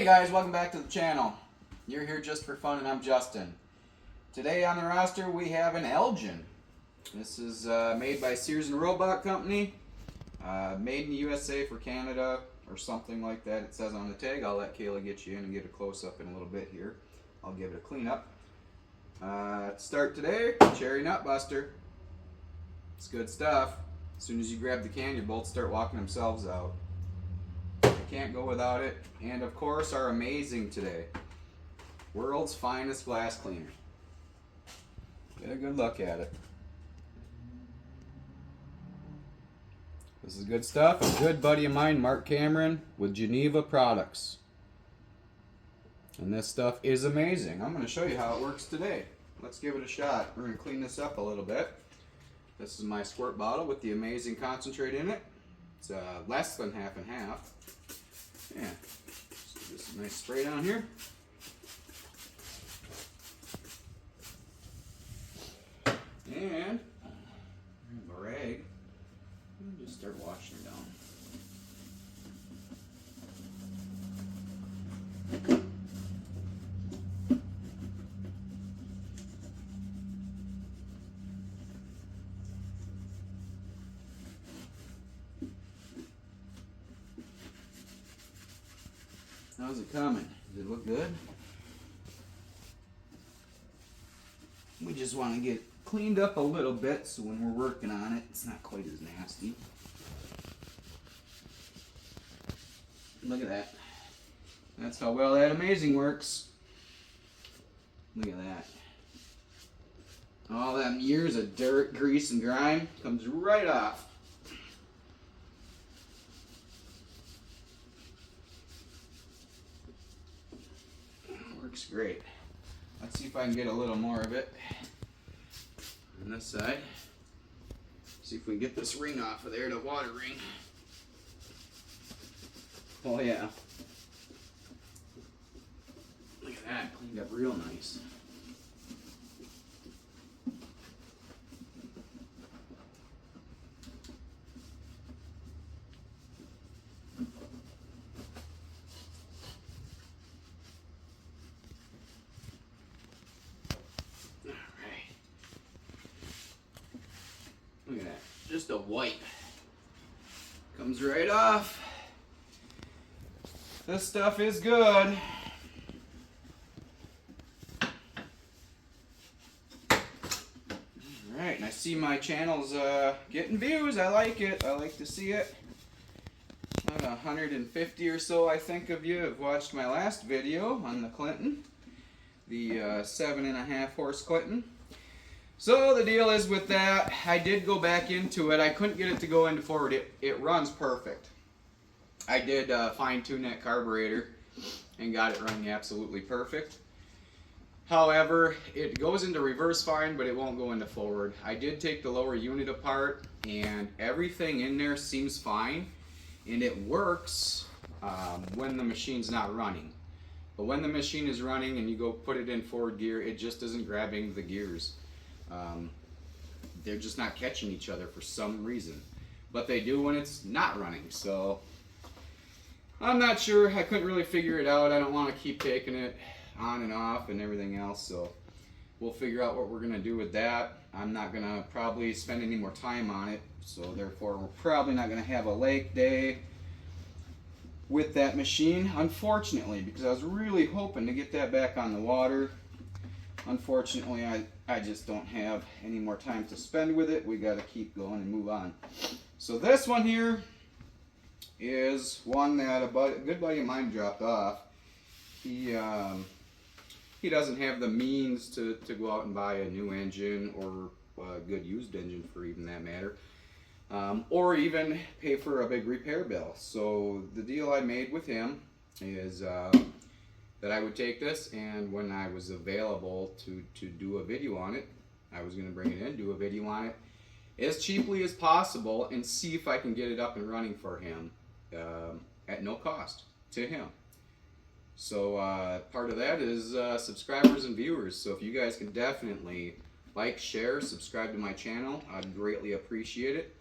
guys, welcome back to the channel. You're here just for fun and I'm Justin. Today on the roster we have an Elgin. This is made by Sears and Roebuck Company. Made in the USA for Canada or something like that, it says on the tag. I'll let Kayla get you in and get a close-up in a little bit here. I'll give it a clean-up. To start today, Cherry Nut Buster. It's good stuff. As soon as you grab the can, your bolts start walking themselves out. Can't go without it. And of course our amazing today, world's finest glass cleaner. Get a good look at it. This is good stuff. A good buddy of mine, Mark Cameron, with Geneva Products. And this stuff is amazing. I'm going to show you how it works today. Let's give it a shot. We're going to clean this up a little bit. This is my squirt bottle with the amazing concentrate in it. It's less than half and half. Yeah, so this is a nice spray down here. And a rag. And just start washing it down. How's it coming? Does it look good? We just want to get it cleaned up a little bit so when we're working on it, it's not quite as nasty. Look at that. That's how well that amazing works. Look at that. All them years of dirt, grease, and grime comes right off. Works great. Let's see if I can get a little more of it on this side. See if we can get this ring off of there, the water ring. Oh yeah. Look at that, cleaned up real nice. Look at that, just a wipe. Comes right off. This stuff is good. Alright, and I see my channel's getting views. I like it. I like to see it. About 150 or so, I think, of you have watched my last video on the Clinton. The 7.5 horse Clinton. So the deal is with that, I did go back into it. I couldn't get it to go into forward. It runs perfect. I did fine tune that carburetor and got it running absolutely perfect. However, it goes into reverse fine, but it won't go into forward. I did take the lower unit apart and everything in there seems fine. And it works when the machine's not running. But when the machine is running and you go put it in forward gear, it just isn't grabbing the gears. They're just not catching each other for some reason, but they do when it's not running. So I'm not sure. I couldn't really figure it out. I don't want to keep taking it on and off and everything else, so we'll figure out what we're gonna do with that. I'm not gonna probably spend any more time on it, so therefore we're probably not gonna have a lake day with that machine, unfortunately, because I was really hoping to get that back on the water. Unfortunately, I just don't have any more time to spend with it. We got to keep going and move on. So this one here is one that a good buddy of mine dropped off. He doesn't have the means to go out and buy a new engine or a good used engine for even that matter, or even pay for a big repair bill. So the deal I made with him is that I would take this, and when I was available to do a video on it, I was going to bring it in, do a video on it as cheaply as possible, and see if I can get it up and running for him at no cost to him. So part of that is subscribers and viewers. So if you guys can definitely like, share, subscribe to my channel, I'd greatly appreciate it.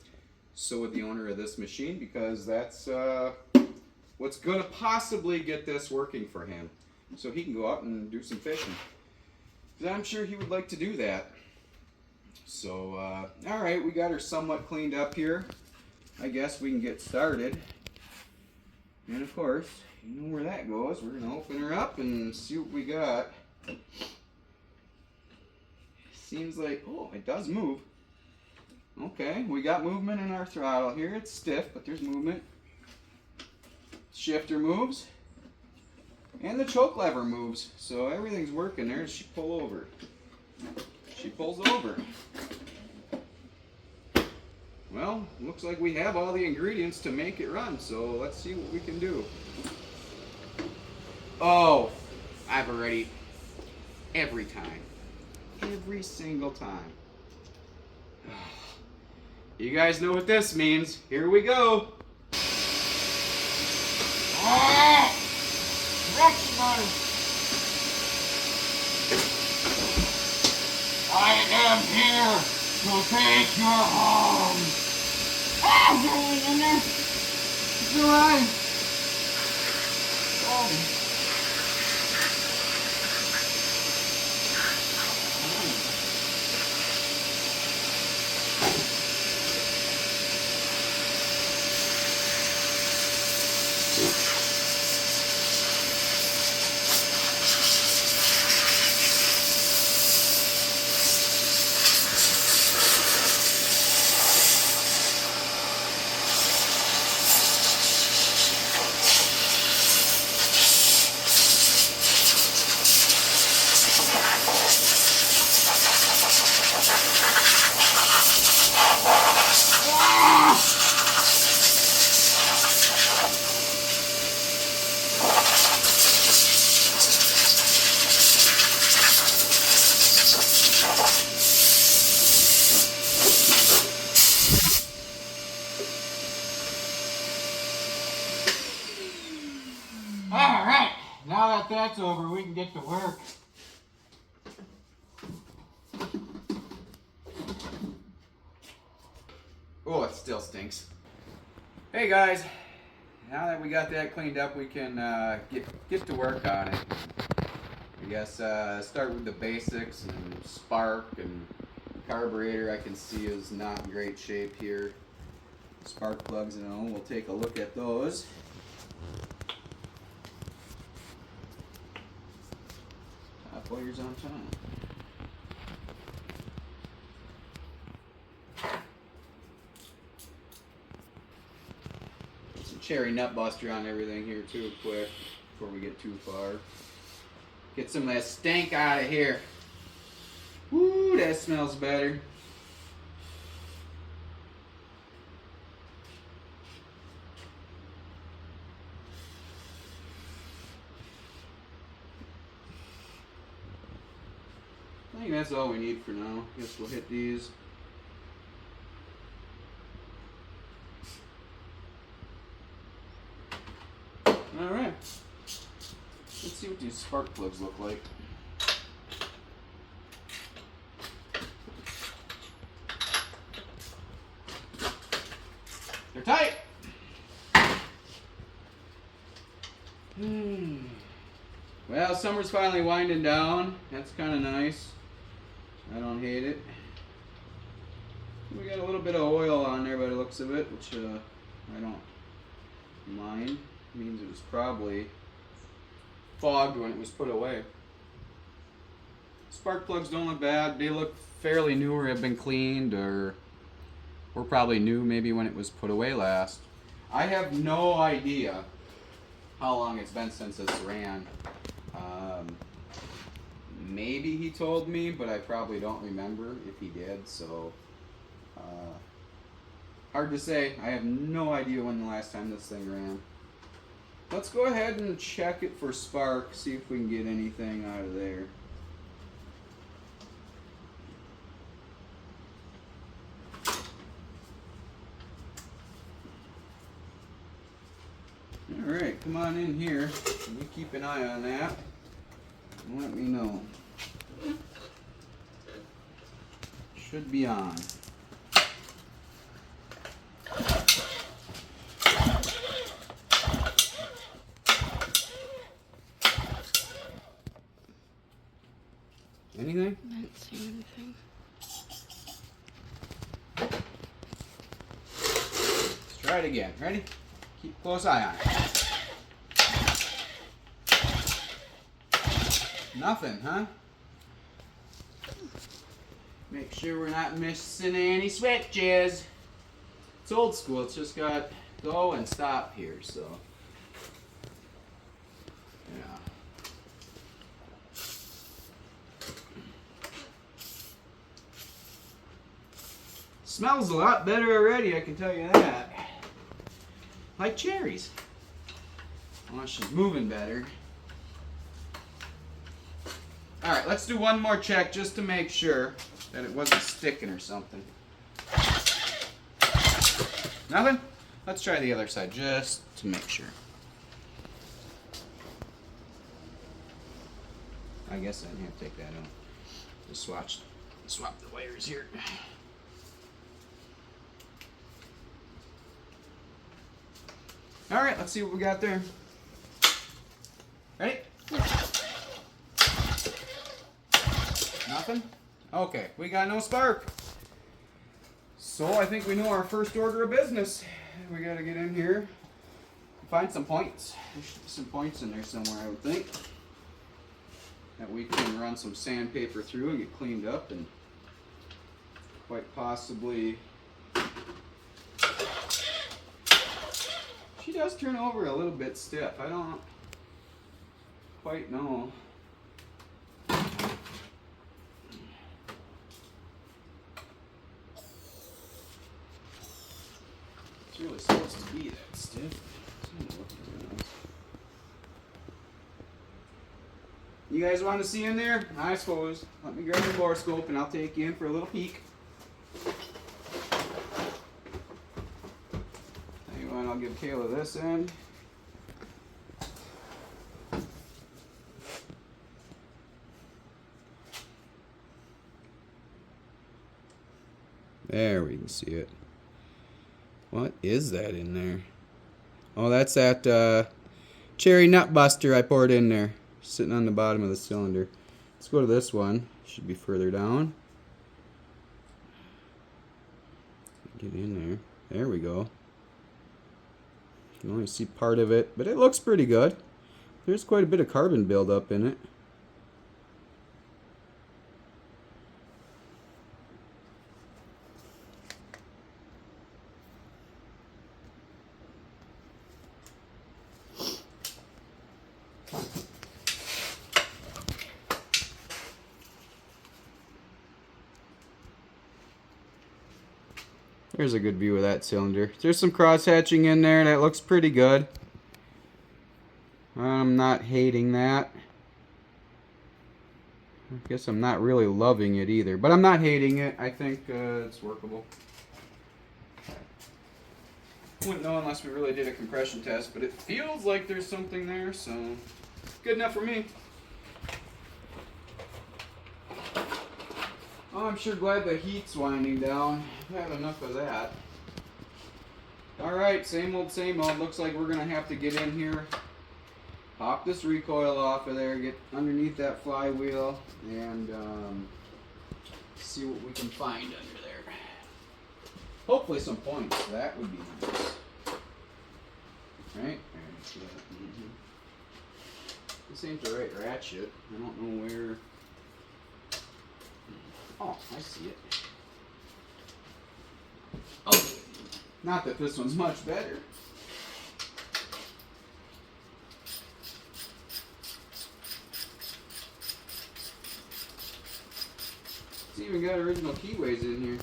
So would the owner of this machine, because that's what's going to possibly get this working for him so he can go out and do some fishing. Because I'm sure he would like to do that. So, alright, we got her somewhat cleaned up here. I guess we can get started. And of course, you know where that goes. We're going to open her up and see what we got. Seems like, oh, it does move. Okay, we got movement in our throttle here. It's stiff, but there's movement. Shifter moves. And the choke lever moves. So everything's working there. She pull over. She pulls over. Well, looks like we have all the ingredients to make it run. So let's see what we can do. Oh, I've already, every time. Every single time. You guys know what this means. Here we go. Ah! I am here to take your home. Ah, get in there. It's alive. Oh. Alright, now that that's over, we can get to work. Oh, it still stinks. Hey guys, now that we got that cleaned up, we can get to work on it. I guess start with the basics, and spark and carburetor I can see is not in great shape here. Spark plugs and all, we'll take a look at those. Top wires on time. Some cherry nut buster on everything here too, quick, before we get too far. Get some of that stank out of here. Woo, that smells better. I think that's all we need for now. Guess we'll hit these. Alright. Let's see what these spark plugs look like. They're tight! Well, summer's finally winding down. That's kind of nice. I don't hate it. We got a little bit of oil on there by the looks of it, which I don't mind. It means it was probably fogged when it was put away. Spark plugs don't look bad. They look fairly new or have been cleaned, or were probably new maybe when it was put away last. I have no idea how long it's been since this ran. Maybe he told me, but I probably don't remember if he did, so hard to say. I have no idea when the last time this thing ran. Let's go ahead and check it for spark, see if we can get anything out of there. Alright, come on in here. You keep an eye on that and let me know. Should be on. Anything? I didn't see anything. Let's try it again. Ready? Keep a close eye on it. Nothing, huh? Make sure we're not missing any switches. It's old school. It's just got go and stop here, so. Yeah. Smells a lot better already, I can tell you that. Like cherries. Unless she's moving better. Alright, let's do one more check just to make sure that it wasn't sticking or something. Nothing? Let's try the other side just to make sure. I guess I didn't have to take that out. Just swap the wires here. Alright, let's see what we got there. Ready? Nothing? Okay, we got no spark. So I think we know our first order of business. We gotta get in here and find some points. There should be some points in there somewhere, I would think. That we can run some sandpaper through and get cleaned up and quite possibly. She does turn over a little bit stiff. I don't quite know. It's really supposed to be that stiff. You guys want to see in there? I suppose. Let me grab the borescope and I'll take you in for a little peek. Tell you what, I'll give Kayla this end. There we can see it. What is that in there? Oh, that's that cherry nut buster I poured in there. Sitting on the bottom of the cylinder. Let's go to this one. Should be further down. Get in there. There we go. You can only see part of it, but it looks pretty good. There's quite a bit of carbon buildup in it. There's a good view of that cylinder. There's some cross-hatching in there. That looks pretty good. I'm not hating that. I guess I'm not really loving it either. But I'm not hating it. I think it's workable. Wouldn't know unless we really did a compression test. But it feels like there's something there. So, good enough for me. Oh, I'm sure glad the heat's winding down. I've had enough of that. Alright, same old, same old. Looks like we're going to have to get in here, pop this recoil off of there, get underneath that flywheel, and see what we can find under there. Hopefully some points. That would be nice. Right? This ain't the right ratchet. I don't know where... Oh, I see it. Oh, not that this one's much better. It's even got original keyways in here.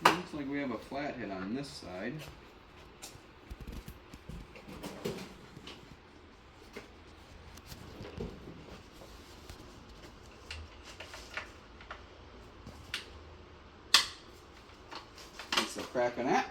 Looks like we have a flathead on this side. Crack on that.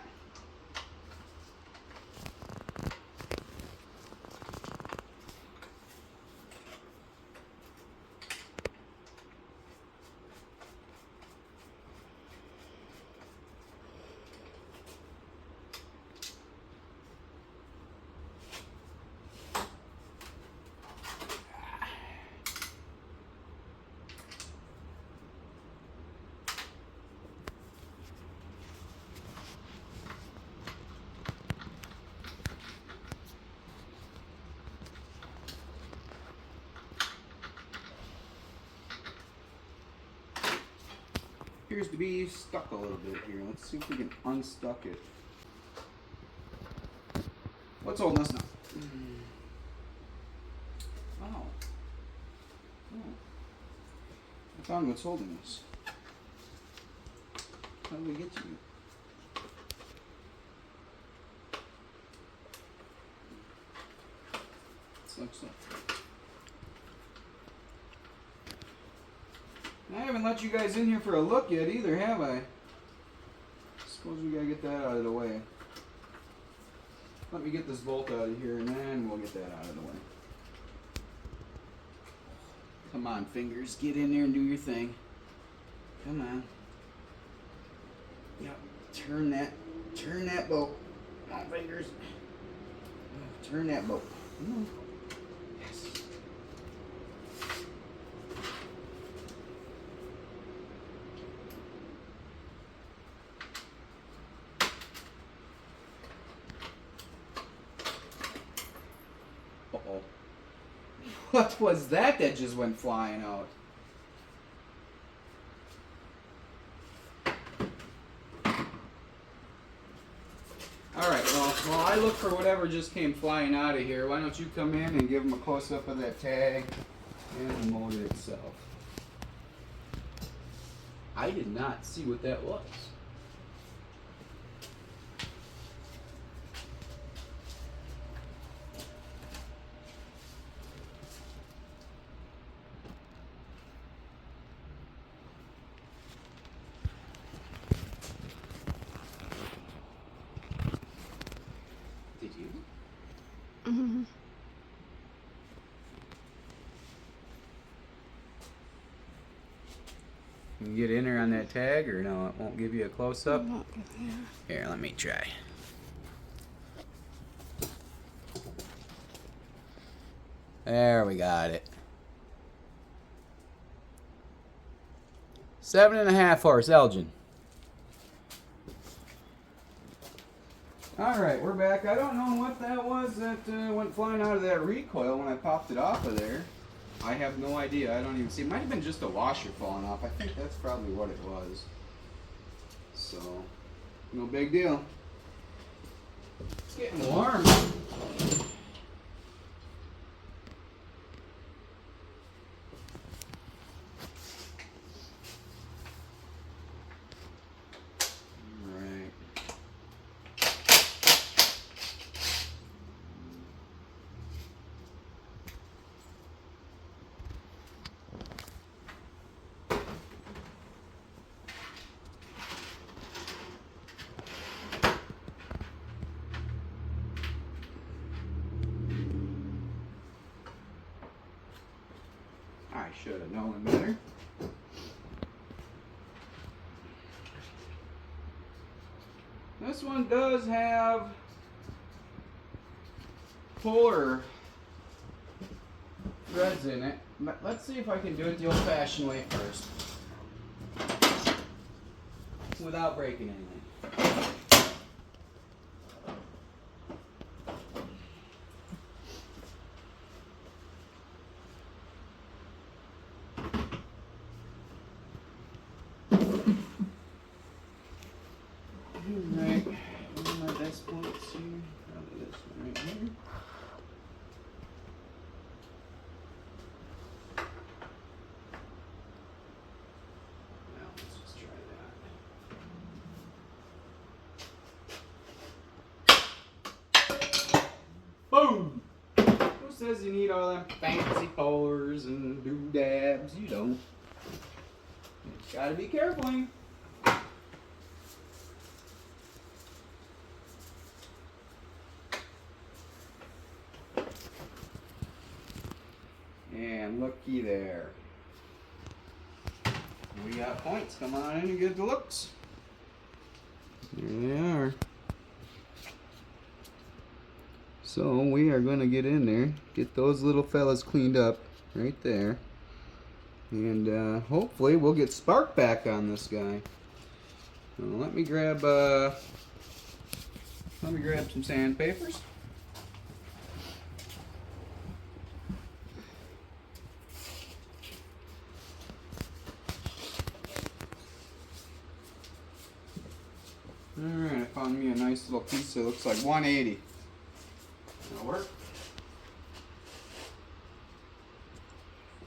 appears to be stuck a little bit here. Let's see if we can unstuck it. What's holding us now? Oh. Oh. I found what's holding us. How did we get to you? Looks like. I haven't let you guys in here for a look yet either, have I? Suppose we gotta get that out of the way. Let me get this bolt out of here and then we'll get that out of the way. Come on, fingers, get in there and do your thing. Come on. Yep, turn that bolt. Come on, fingers. Turn that bolt. Come on. Yes. Uh-oh. What was that just went flying out? Alright, well, while I look for whatever just came flying out of here, why don't you come in and give them a close-up of that tag and the motor itself. I did not see what that was. Did you? Mm-hmm. Can you get in there on that tag or no, it won't give you a close-up? Yeah. Here, let me try. There, we got it. 7.5 horse Elgin. Alright, we're back. I don't know what that was that went flying out of that recoil when I popped it off of there. I have no idea. I don't even see. It might have been just a washer falling off. I think that's probably what it was. So, no big deal. It's getting warm. I should have known better. This one does have polar threads in it, but let's see if I can do it the old-fashioned way first, without breaking anything. Alright, one of my best points here, probably this one right here. Now let's just try that. Boom! Who says you need all them fancy polars and doodads? You don't. You gotta be careful. And looky there. We got points. Come on in and get the looks. Here they are. So we are going to get in there, get those little fellas cleaned up right there. And hopefully we'll get spark back on this guy. So let me grab some sandpapers. nice little piece. It looks like 180. That'll work.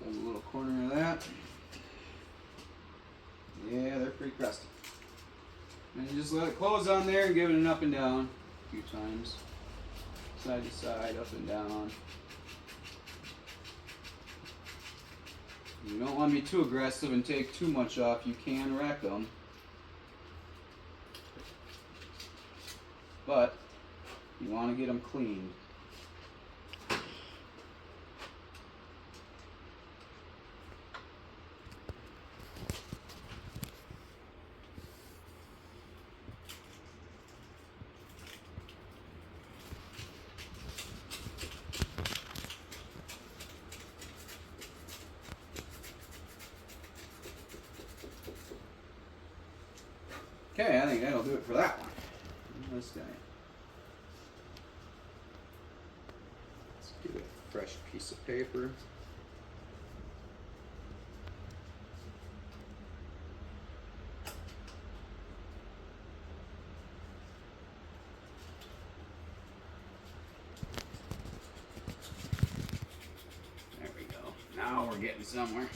Fold a little corner of that. Yeah, they're pretty crusty. And you just let it close on there and give it an up and down a few times. Side to side, up and down. You don't want to be too aggressive and take too much off. You can wreck them. But you want to get them cleaned. Okay, I think that'll do it for that one. This guy. Let's get a fresh piece of paper. There we go. Now we're getting somewhere.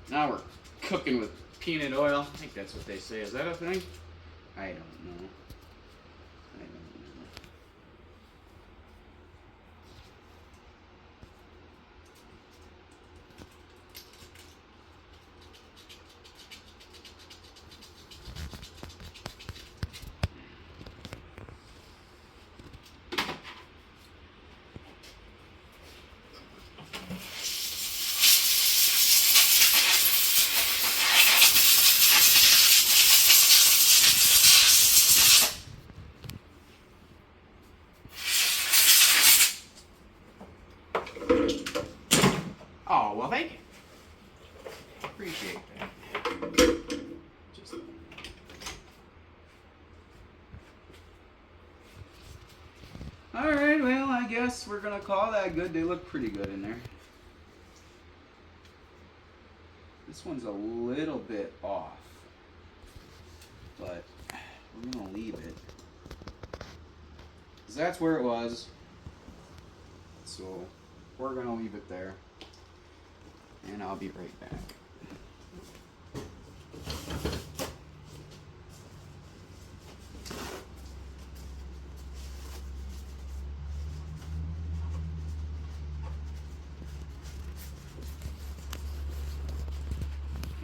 Now we're cooking with peanut oil. I think that's what they say. Is that a thing? I don't know. I don't know. Oh, well, thank you. Appreciate that. Just alright, well, I guess we're going to call that good. They look pretty good in there. This one's a little bit off, but we're going to leave it. Because that's where it was. So we're going to leave it there. And I'll be right back.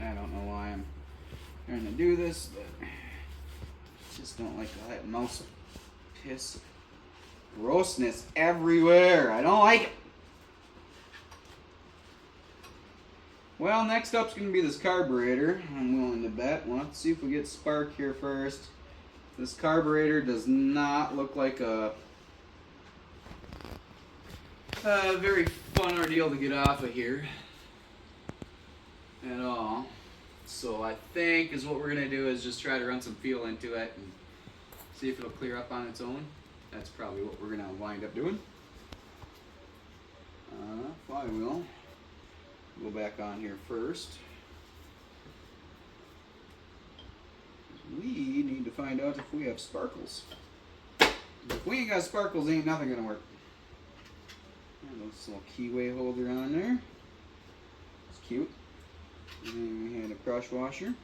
I don't know why I'm trying to do this, but I just don't like all that mouse piss. Grossness everywhere. I don't like it. Well, next up's going to be this carburetor, I'm willing to bet. We'll have to see if we get spark here first. This carburetor does not look like a very fun ordeal to get off of here at all. So I think is what we're going to do is just try to run some fuel into it and see if it'll clear up on its own. That's probably what we're going to wind up doing. Flywheel. Go back on here first. We need to find out if we have sparkles. If we ain't got sparkles, ain't nothing gonna work. This little keyway holder on there. It's cute. And then we had a crush washer. And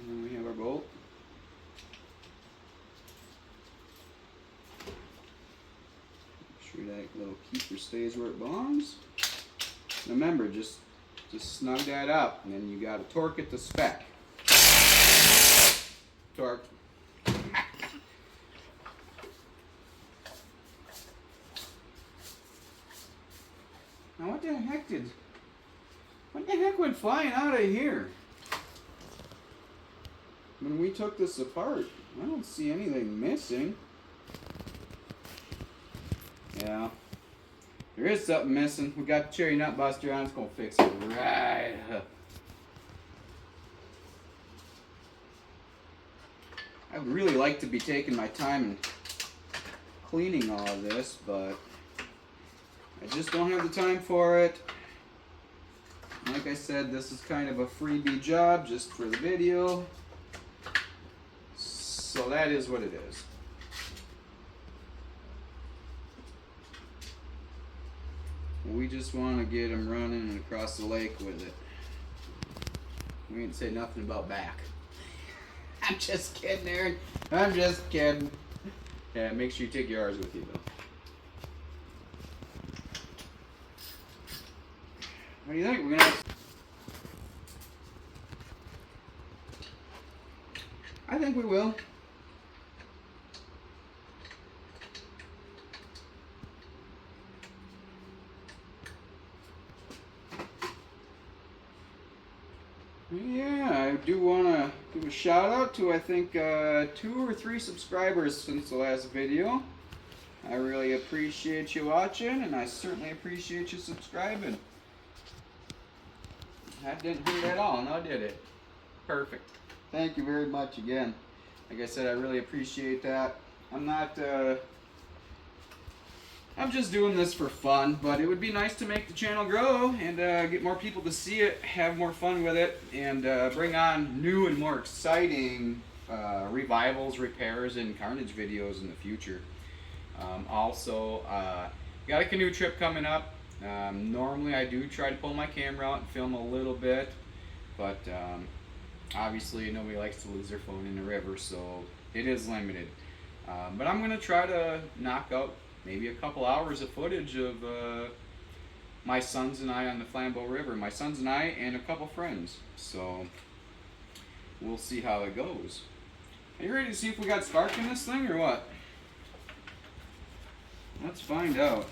then we have our bolt. Make sure that little keeper stays where it belongs. Remember, just snug that up, and then you got to torque it to spec. Torque. Now what the heck went flying out of here? When we took this apart, I don't see anything missing. Yeah. There is something missing. We got the cherry nut buster on. It's going to fix it right up. I'd really like to be taking my time and cleaning all of this, but I just don't have the time for it. Like I said, this is kind of a freebie job just for the video. So so that is what it is. We just want to get him running across the lake with it. We ain't say nothing about back. I'm just kidding, Aaron. I'm just kidding. Yeah, make sure you take yours with you, though. What do you think? We're gonna. I think we will. Yeah, I do want to give a shout out to, I think, 2 or 3 subscribers since the last video. I really appreciate you watching, and I certainly appreciate you subscribing. That didn't hurt at all, now did it? Perfect. Thank you very much again. Like I said, I really appreciate that. I'm just doing this for fun, but it would be nice to make the channel grow and get more people to see it, have more fun with it, and bring on new and more exciting revivals, repairs, and carnage videos in the future. Also, got a canoe trip coming up. Normally I do try to pull my camera out and film a little bit, but obviously nobody likes to lose their phone in the river, so it is limited. But I'm going to try to knock out maybe a couple hours of footage of my sons and I on the Flambeau River. My sons and I and a couple friends. So we'll see how it goes. Are you ready to see if we got spark in this thing or what? Let's find out.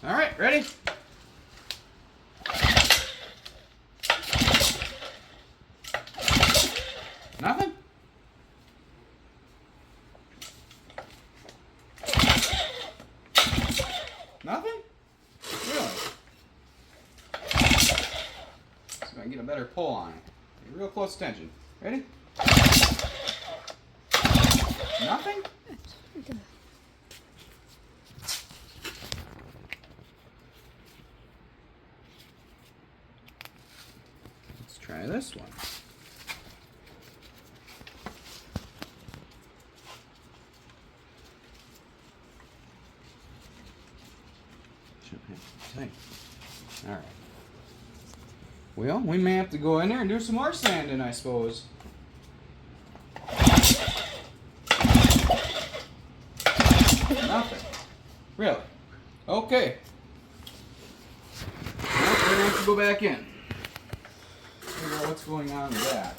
All right, ready? Nothing? Nothing? Really? See if I can get a better pull on it. Pay real close attention. Ready? Nothing? Let's try this one. All right. Well, we may have to go in there and do some more sanding, I suppose. Nothing. Really? Okay. Well, we're gonna have to go back in. Figure out what's going on with that.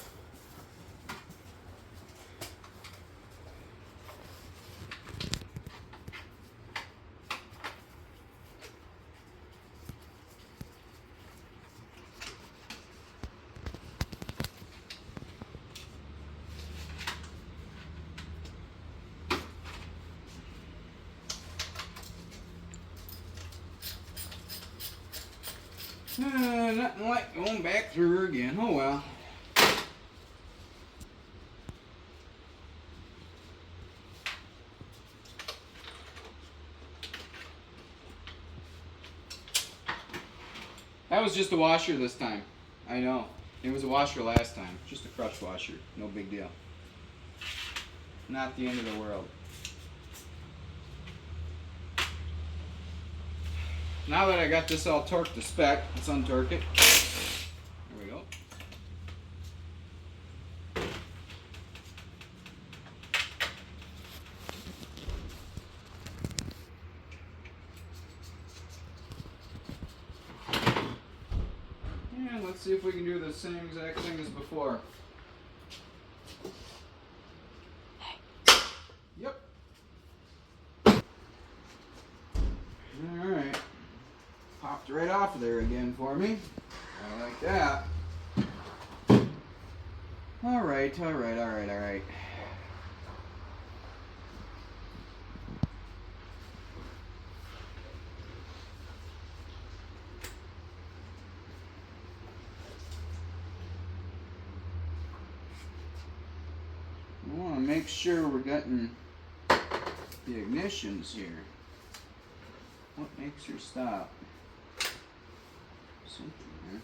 Nothing like going back through her again. Oh well. That was just a washer this time. I know. It was a washer last time. Just a crutch washer. No big deal. Not the end of the world. Now that I got this all torqued to spec, let's untorque it. There we go. And let's see if we can do the same exact thing as before. Yep. Alright. Popped right off of there again for me. I like that. Alright. I want to make sure we're getting the ignitions here. What makes her stop? Something there.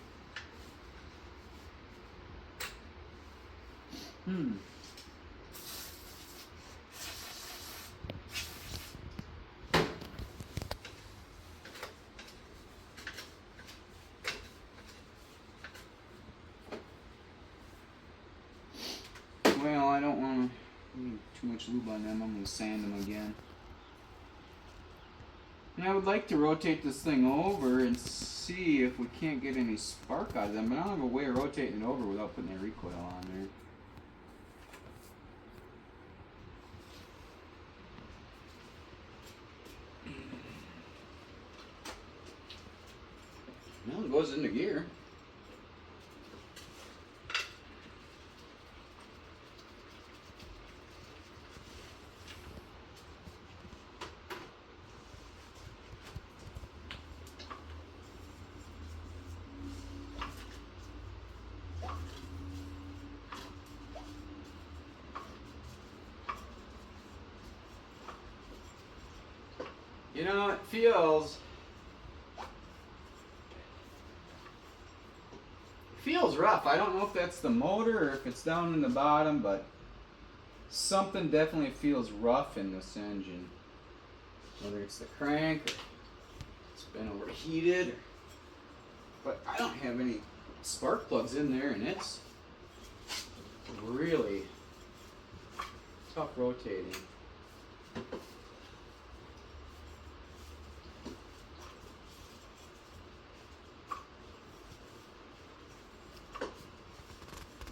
Hmm. Well, I don't want to leave too much lube on them. I'm going to sand them again. And I would like to rotate this thing over and see if we can't get any spark out of them, but I don't have a way of rotating it over without putting that recoil on there. Well, it goes into gear. You know, it feels rough. I don't know if that's the motor or if it's down in the bottom, but something definitely feels rough in this engine. Whether it's the crank or it's been overheated, but I don't have any spark plugs in there, and it's really tough rotating.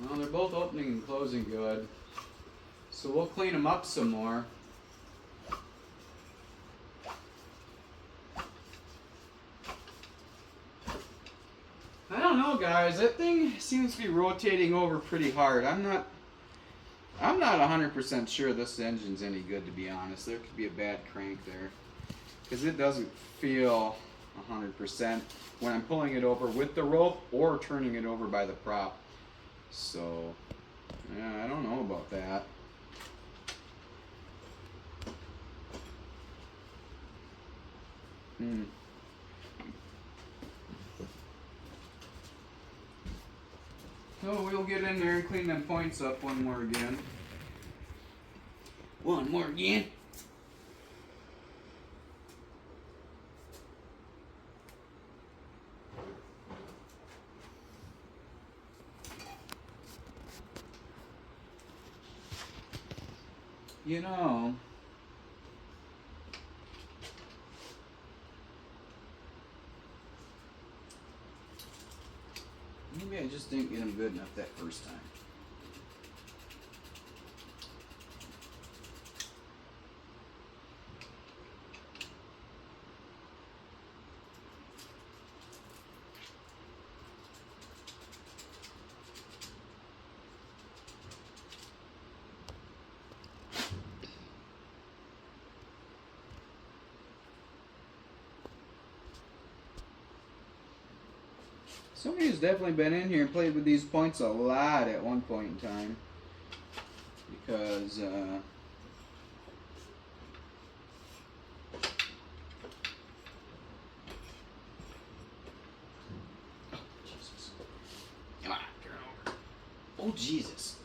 Well, they're both opening and closing good, so we'll clean them up some more. I don't know, guys. That thing seems to be rotating over pretty hard. I'm not 100% sure this engine's any good, to be honest. There could be a bad crank there, because it doesn't feel 100% when I'm pulling it over with the rope or turning it over by the prop. So, yeah, I don't know about that. So we'll get in there and clean them points up one more again. One more again. You know, maybe I just didn't get them good enough that first time. Somebody who's definitely been in here and played with these points a lot at one point in time. Because, oh, Jesus. Come on, turn over. Oh, Jesus.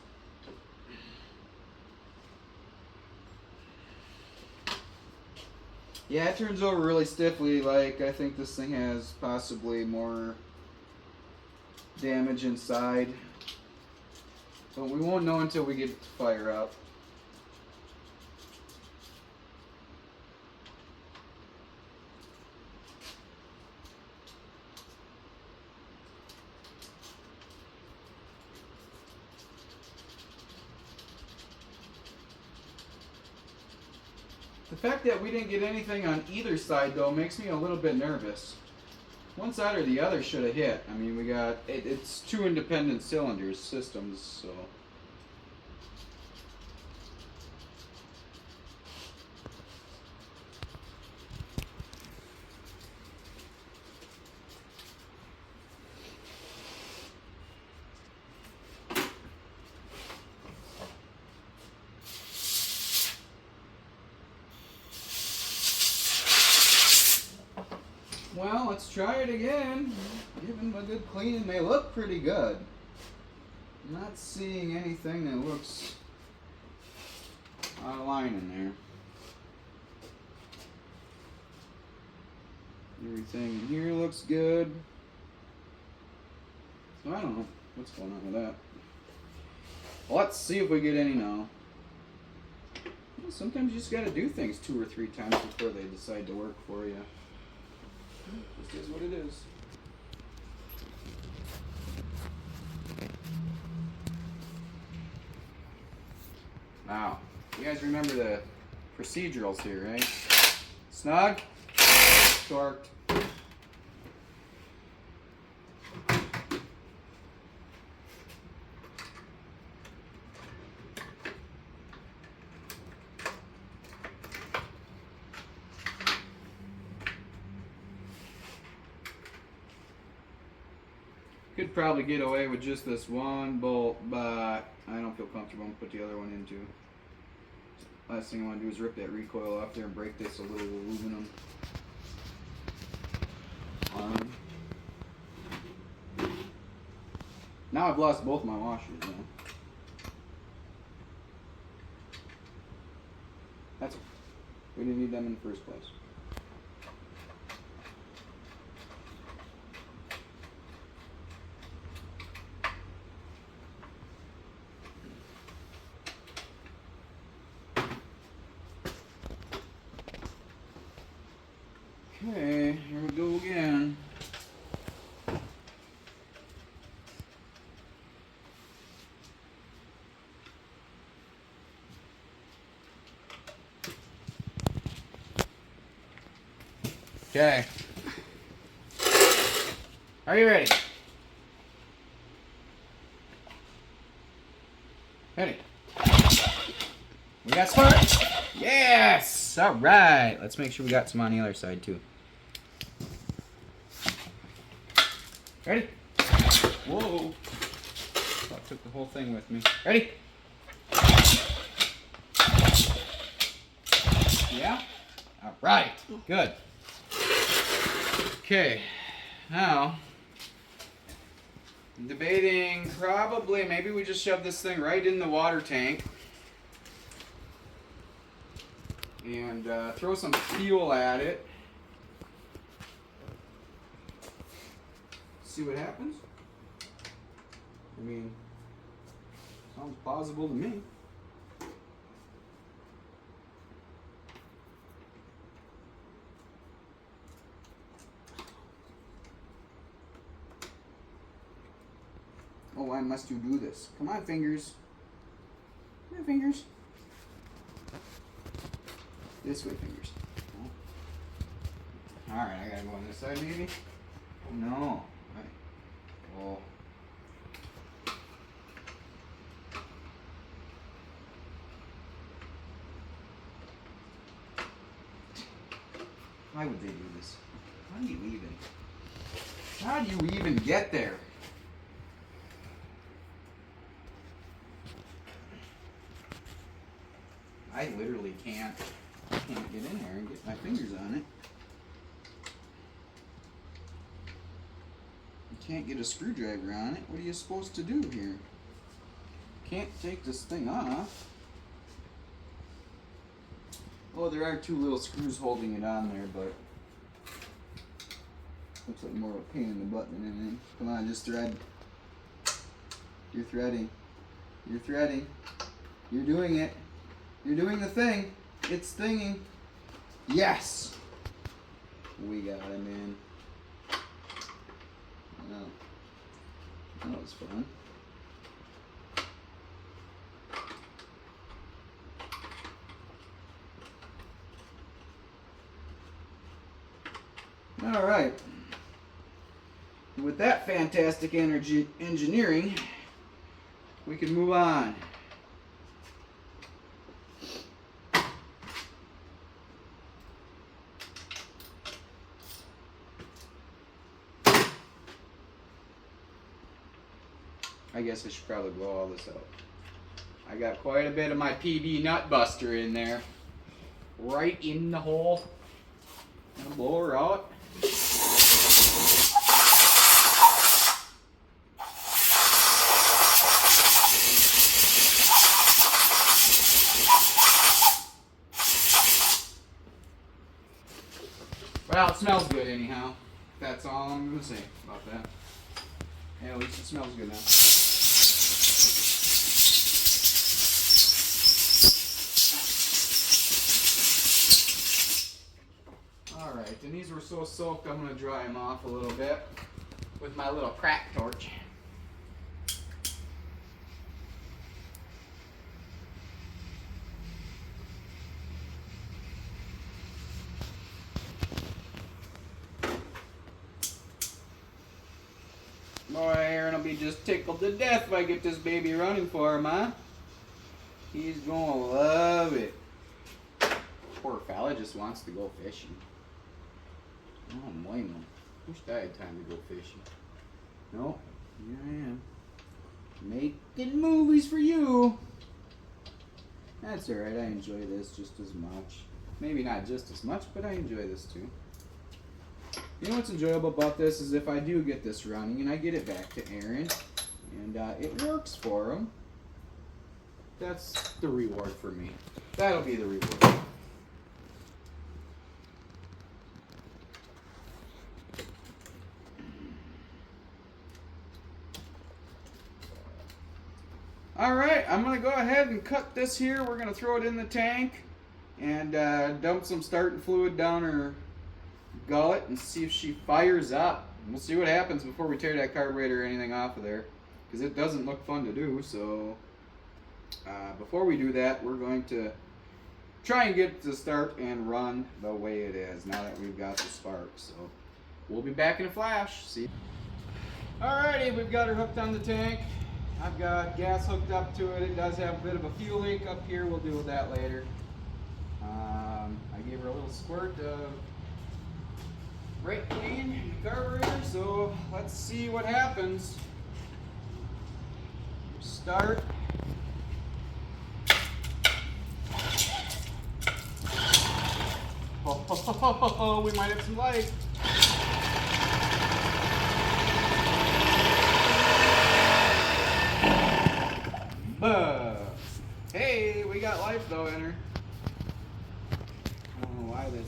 Yeah, it turns over really stiffly. Like, I think this thing has possibly more damage inside, but we won't know until we get it to fire up. The fact that we didn't get anything on either side, though, makes me a little bit nervous. One side or the other should have hit. I mean, we got, it's two independent cylinders systems, so. Well, let's try it again. Give them a good cleaning. They look pretty good. I'm not seeing anything that looks out of line in there. Everything in here looks good. So I don't know what's going on with that. Let's see if we get any now. Well, sometimes you just gotta do things 2 or 3 times before they decide to work for you. This is what it is. Now, you guys remember the procedurals here, right? Snug, torqued. Could probably get away with just this one bolt, but I don't feel comfortable and put the other one into. Last thing I want to do is rip that recoil off there and break this little aluminum arm. Now I've lost both my washers now. That's okay. We didn't need them in the first place. Okay, here we go again. Okay. Are you ready? Ready? We got sparks? Yes! Alright. Let's make sure we got some on the other side too. Ready? Whoa. I took the whole thing with me. Ready? Yeah? Alright. Good. Okay. Now, I'm debating probably maybe we just shove this thing right in the water tank and throw some fuel at it. See what happens. I mean, sounds plausible to me. Oh, why must you do this? Come on, fingers. Come on, fingers. This way, fingers. Oh. Alright, I gotta go on this side, maybe? No. Oh. Why would they do this? How do you even get there? I literally can't get in there and get my fingers on it. Can't get a screwdriver on it. What are you supposed to do here? Can't take this thing off. Oh, there are 2 little screws holding it on there, but looks like more of a pain in the butt than anything. Come on, just thread. You're threading. You're threading. You're doing it. You're doing the thing. It's thinging. Yes! We got him in. No. That was fun. All right. With that fantastic energy engineering, we can move on. I guess I should probably blow all this out. I got quite a bit of my PB nut buster in there. Right in the hole. Gonna blow her out. anyhow. That's all I'm gonna say about that. Yeah, at least it smells good now. Alright, and these were so soaked I'm gonna dry them off a little bit with my little crack torch. Boy, Aaron will be just tickled to death if I get this baby running for him, huh? He's gonna love it. Poor fella just wants to go fishing. I don't blame him. Wish I had time to go fishing. Nope, here I am. Making movies for you. That's alright, I enjoy this just as much. Maybe not just as much, but I enjoy this too. You know what's enjoyable about this is if I do get this running and I get it back to Aaron and it works for him, that's the reward for me. That'll be the reward. Alright, I'm going to go ahead and cut this here. We're going to throw it in the tank and dump some starting fluid down her gullet and see if she fires up. We'll see what happens before we tear that carburetor or anything off of there, because it doesn't look fun to do. So before we do that, we're going to try and get it to start and run the way it is now that we've got the spark. So we'll be back in a flash. See. Alrighty, we've got her hooked on the tank. I've got gas hooked up to it. It does have a bit of a fuel leak up here. We'll deal with that later. I gave her a little squirt of brake clean in the carburetor, so let's see what happens. Start. Oh, we might have some light. Hey, we got life though in her. I don't know why this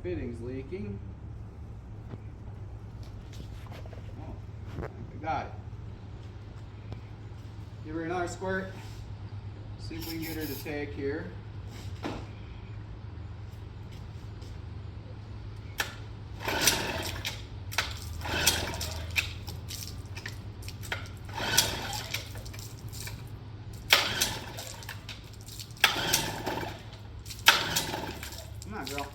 fitting's leaking. Oh, I got it. Give her another squirt. See if we can get her to take here. Come on, girl.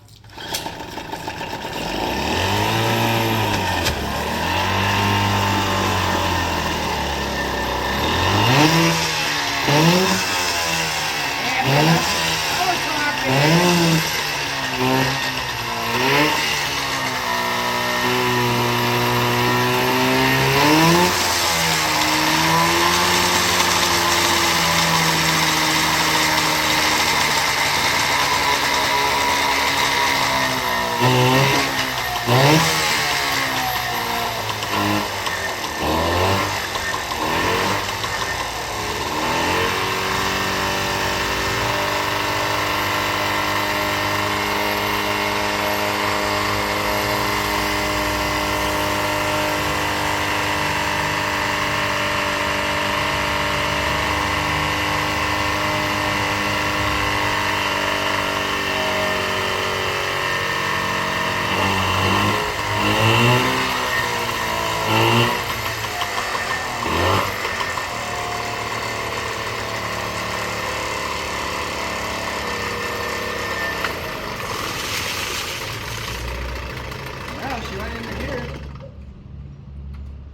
She went into gear.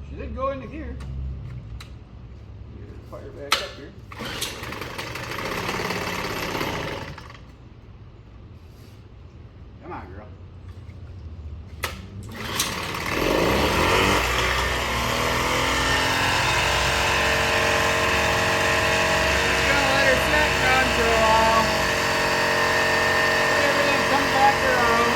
She did go into gear. Get her fire back up here. Come on, girl. Just gonna let her sit and run for a while. Let everything come back around.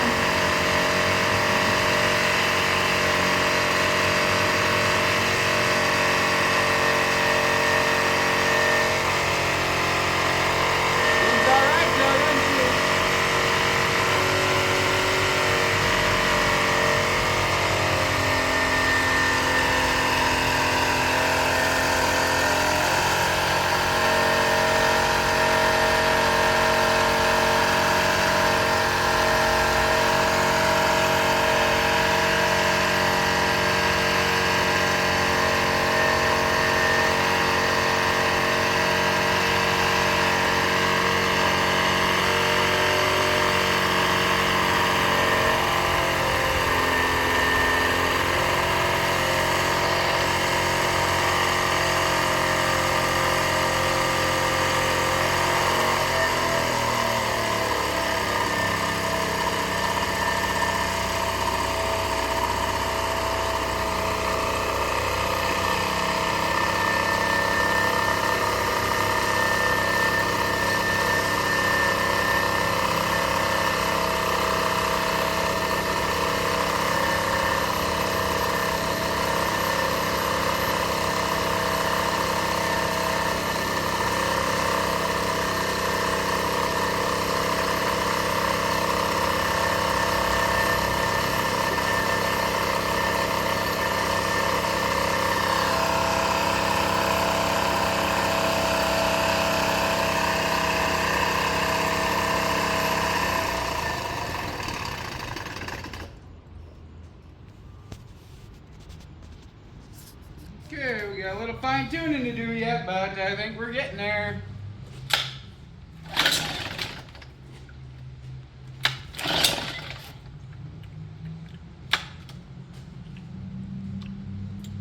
We got a little fine tuning to do yet, but I think we're getting there.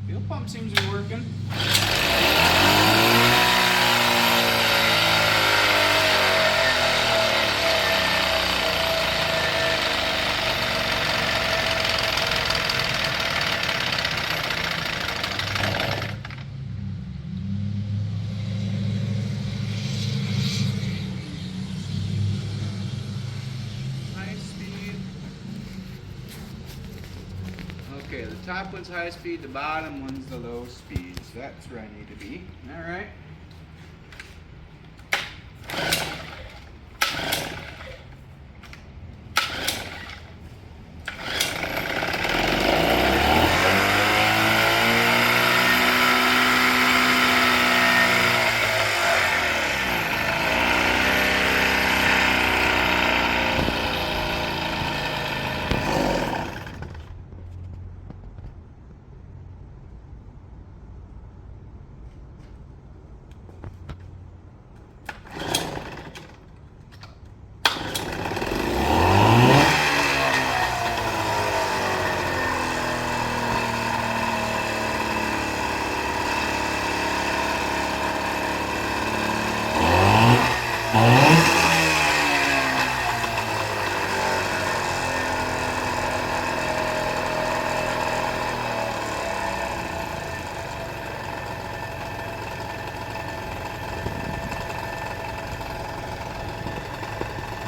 Fuel pump seems to be working. Okay, the top one's high speed, the bottom one's the low speed. So that's where I need to be. Alright.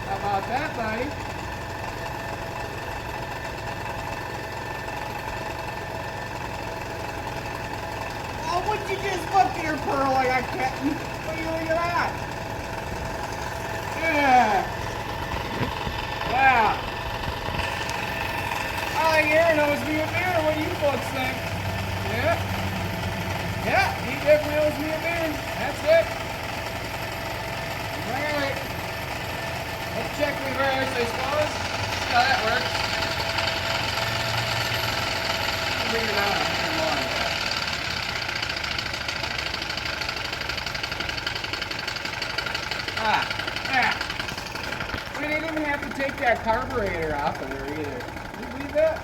How about that, buddy? Oh, would you just look at her pearl like a kitten? What do you look at that? Yeah. Wow. I like Aaron owes me a beer. What do you folks think? Yeah. Yeah, he definitely owes me a beer. That's it. Alright. Let's check reverse, I suppose. See how that works. Bring it down a little more. We didn't even have to take that carburetor off of there either. Can you believe that?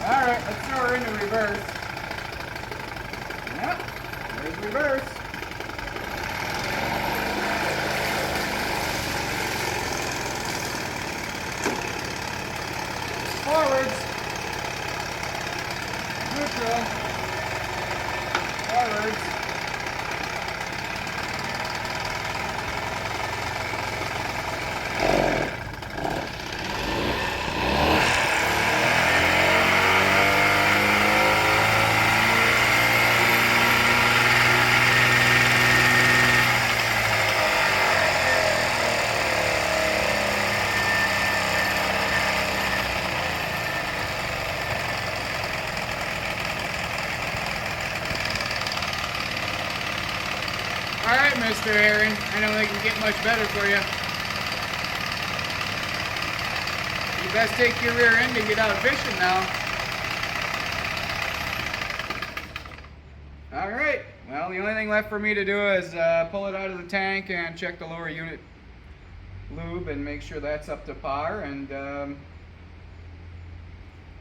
Alright, let's throw her into reverse. Yep, there's reverse. Forwards. Neutral. Forwards. Alright, Mr. Aaron. I know they can get much better for you. You best take your rear end and get out fishing now. Alright. Well, the only thing left for me to do is pull it out of the tank and check the lower unit lube and make sure that's up to par. And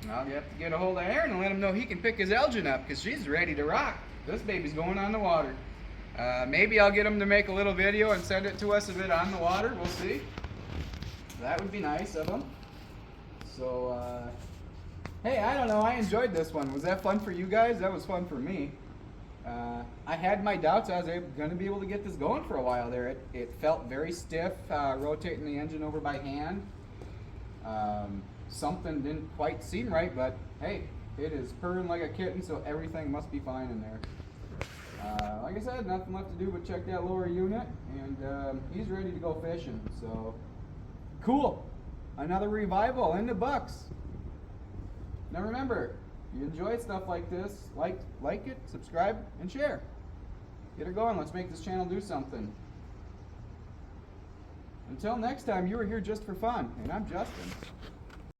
I'll have to get a hold of Aaron and let him know he can pick his Elgin up because she's ready to rock. This baby's going on the water. Maybe I'll get him to make a little video and send it to us a bit on the water. We'll see. That would be nice of him. So, hey, I don't know. I enjoyed this one. Was that fun for you guys? That was fun for me. I had my doubts I was going to be able to get this going for a while there. It felt very stiff, rotating the engine over by hand. Something didn't quite seem right, but hey, it is purring like a kitten, so everything must be fine in there. Like I said, nothing left to do but check that lower unit, and he's ready to go fishing. So, cool. Another revival in the books. Now remember, if you enjoy stuff like this, like it, subscribe, and share. Get her going. Let's make this channel do something. Until next time, you were here just for fun, and I'm Justin.